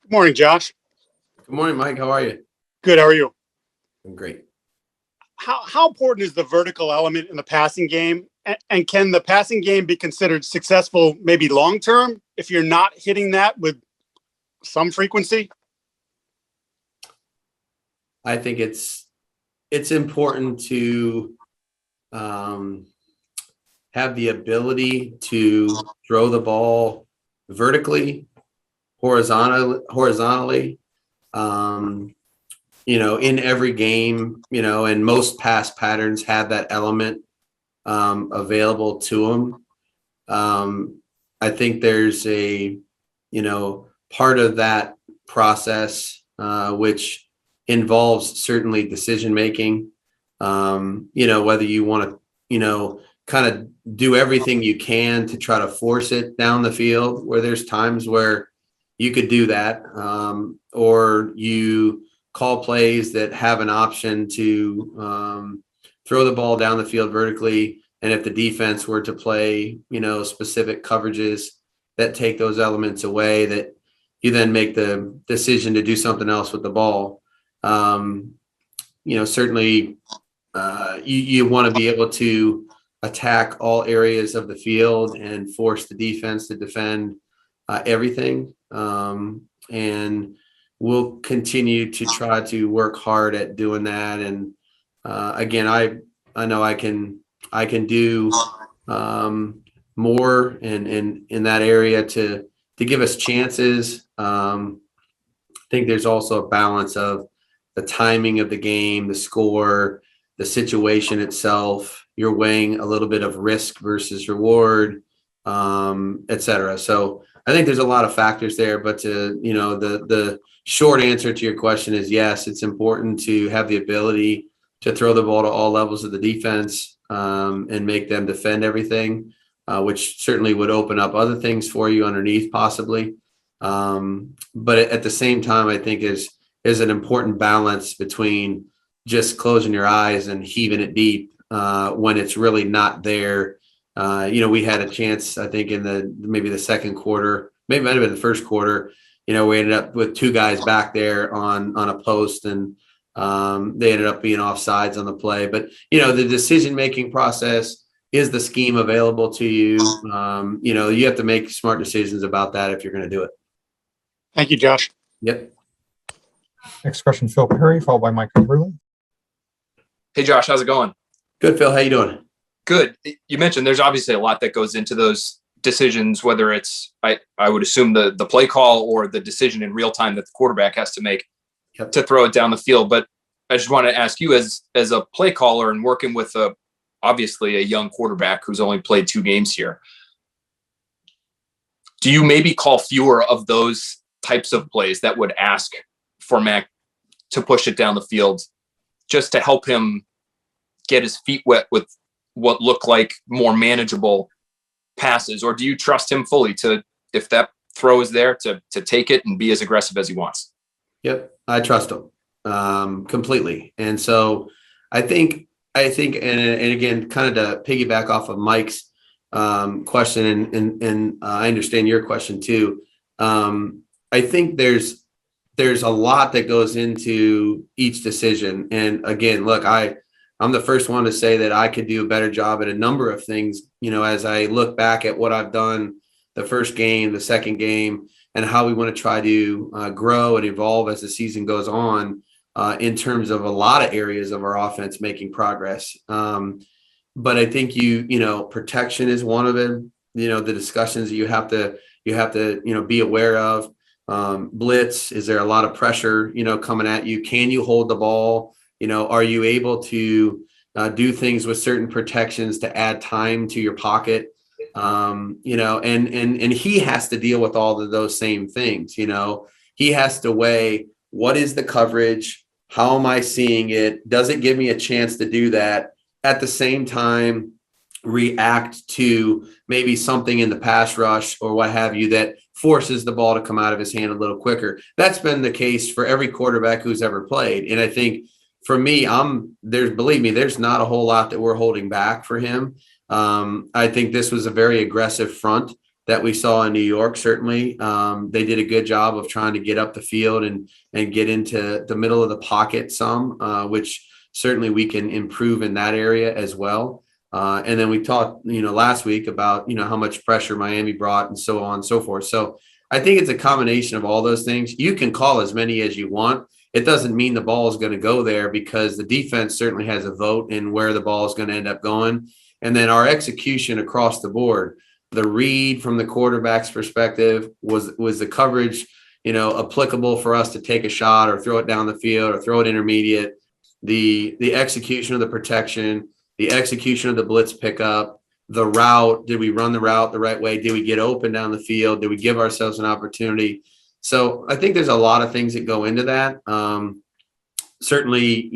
Good morning, Josh. Good morning, Mike. How are you? Good. How are you? I'm great. How important is the vertical element in the passing game? And can the passing game be considered successful maybe long term if you're not hitting that with some frequency? I think it's important to have the ability to throw the ball vertically, horizontally, in every game, and most pass patterns have that element available to them. I think there's a, part of that process, which involves certainly decision making, whether you want to, kind of do everything you can to try to force it down the field, where there's times where you could do that, or you call plays that have an option to throw the ball down the field vertically. And if the defense were to play, specific coverages that take those elements away, that you then make the decision to do something else with the ball. Certainly you want to be able to attack all areas of the field and force the defense to defend everything. And we'll continue to try to work hard at doing that. And again, I know I can do more in that area to give us chances. I think there's also a balance of the timing of the game, the score, the situation itself. You're weighing a little bit of risk versus reward, et cetera. So I think there's a lot of factors there, but the short answer to your question is yes, it's important to have the ability to throw the ball to all levels of the defense and make them defend everything, which certainly would open up other things for you underneath possibly. But at the same time, I think is an important balance between just closing your eyes and heaving it deep when it's really not there. We had a chance, I think, in maybe the second quarter, maybe it might have been the first quarter. We ended up with two guys back there on a post, and they ended up being offsides on the play. But the decision-making process, is the scheme available to you? You have to make smart decisions about that if you're going to do it. Thank you, Josh. Yep. Next question, Phil Perry, followed by Michael Brewer. Hey, Josh, how's it going? Good, Phil. How you doing? Good. You mentioned there's obviously a lot that goes into those decisions, whether it's, I would assume the play call or the decision in real time that the quarterback has to make to throw it down the field. But I just want to ask you, as a play caller and working with obviously a young quarterback who's only played 2 games here, do you maybe call fewer of those types of plays that would ask for Mac to push it down the field just to help him get his feet wet with what look like more manageable passes? Or do you trust him fully to, if that throw is there, to take it and be as aggressive as he wants? Yep. I trust him completely. And so I think, and again, kind of to piggyback off of Mike's question, and I understand your question too. I think there's a lot that goes into each decision. And again, look, I'm the first one to say that I could do a better job at a number of things, as I look back at what I've done the first game, the second game, and how we want to try to grow and evolve as the season goes on in terms of a lot of areas of our offense making progress. But I think protection is one of them. The discussions that you have to be aware of. Blitz, is there a lot of pressure coming at you? Can you hold the ball? Are you able to do things with certain protections to add time to your pocket? And he has to deal with all of those same things. He has to weigh, what is the coverage? How am I seeing it? Does it give me a chance to do that? At the same time, react to maybe something in the pass rush or what have you that forces the ball to come out of his hand a little quicker. That's been the case for every quarterback who's ever played. And I think for me, believe me, there's not a whole lot that we're holding back for him. I think this was a very aggressive front that we saw in New York. Certainly, they did a good job of trying to get up the field and get into the middle of the pocket some, which certainly we can improve in that area as well. And then we talked, last week about, how much pressure Miami brought and so on and so forth. So I think it's a combination of all those things. You can call as many as you want. It doesn't mean the ball is going to go there, because the defense certainly has a vote in where the ball is going to end up going. And then our execution across the board, the read from the quarterback's perspective, was the coverage, applicable for us to take a shot or throw it down the field or throw it intermediate, the execution of the protection, the execution of the blitz pickup, the route. Did we run the route the right way? Did we get open down the field? Did we give ourselves an opportunity? So I think there's a lot of things that go into that. Certainly,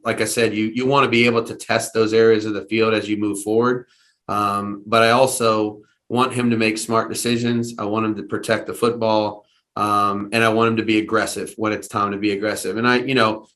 like I said, you want to be able to test those areas of the field as you move forward. But I also want him to make smart decisions. I want him to protect the football. And I want him to be aggressive when it's time to be aggressive. And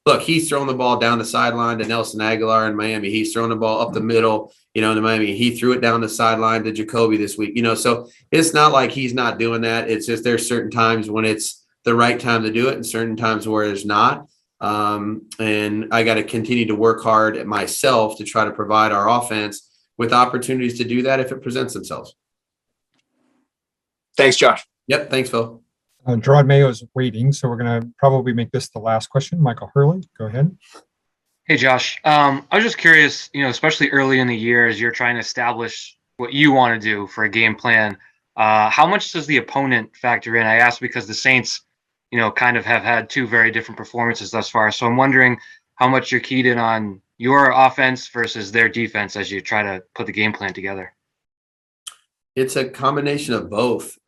look, he's throwing the ball down the sideline to Nelson Aguilar in Miami. He's throwing the ball up the middle, to Miami. He threw it down the sideline to Jacoby this week, so it's not like he's not doing that. It's just there's certain times when it's the right time to do it and certain times where it's not. And I got to continue to work hard at myself to try to provide our offense with opportunities to do that if it presents themselves. Thanks, Josh. Yep. Thanks, Phil. Gerard Mayo is waiting, so we're going to probably make this the last question. Michael Hurley, go ahead. Hey, Josh. I was just curious, especially early in the year as you're trying to establish what you want to do for a game plan, how much does the opponent factor in? I ask because the Saints, kind of have had two very different performances thus far. So I'm wondering how much you're keyed in on your offense versus their defense as you try to put the game plan together. It's a combination of both.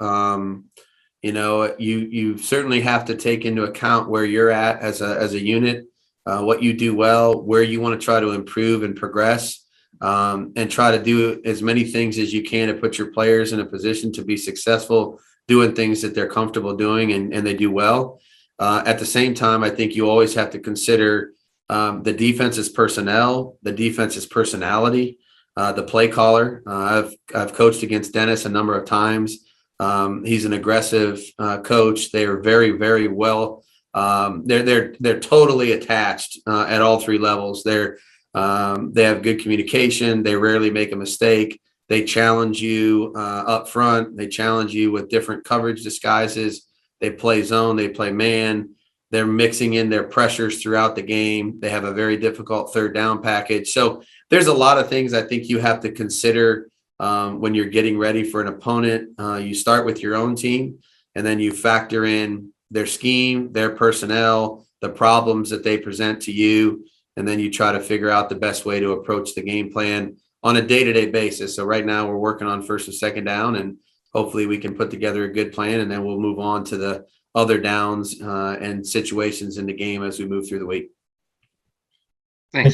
You certainly have to take into account where you're at as a unit, what you do well, where you want to try to improve and progress, and try to do as many things as you can to put your players in a position to be successful doing things that they're comfortable doing and they do well. At the same time, I think you always have to consider the defense's personnel, the defense's personality, the play caller. I've coached against Dennis a number of times. He's an aggressive coach. They are very, very well. They're totally attached at all three levels. They have good communication. They rarely make a mistake. They challenge you up front. They challenge you with different coverage disguises. They play zone. They play man. They're mixing in their pressures throughout the game. They have a very difficult third down package. So there's a lot of things I think you have to consider when you're getting ready for an opponent. You start with your own team, and then you factor in their scheme, their personnel, the problems that they present to you, and then you try to figure out the best way to approach the game plan on a day-to-day basis. So right now we're working on first and second down, and hopefully we can put together a good plan, and then we'll move on to the other downs and situations in the game as we move through the week. Thanks. Thank you,